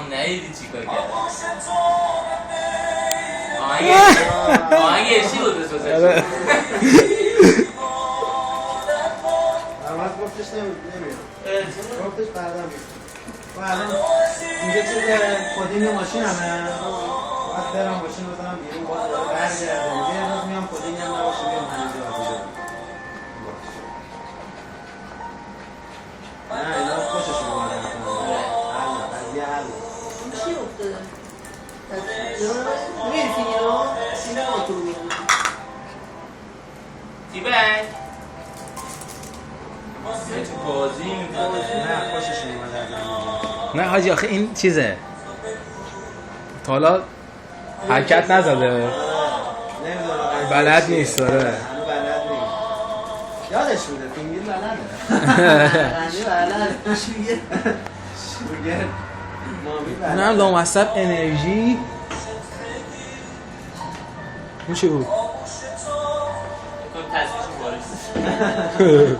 نیدی چیکار کرد آهنگ چی بود بسازه اول گفتش نمیاد گفتش بعدا میاد و الان اینجا چیز کدینگ ماشین همه باید برم ماشین رو بزنم بیرون باز برگردم یه روز میام کدینگ هم نباشه میام همینجا آتیجا نه اینا خوششون اومده قضیه حل چی افتاده؟ میری فیلم سینما تو رو میگم تیبک تو بازی میکنه نه خوششون اومده نه حاجی آخه این چیزه تا حالا حرکت نزده نمیدونم بلد نیست داره بلد نیست یادش بوده فیلمگیر بلده غنی بلد شوگر شوگر مامی بلده اونم لامصب انرژی اون چی بود؟ تصویرشون بارش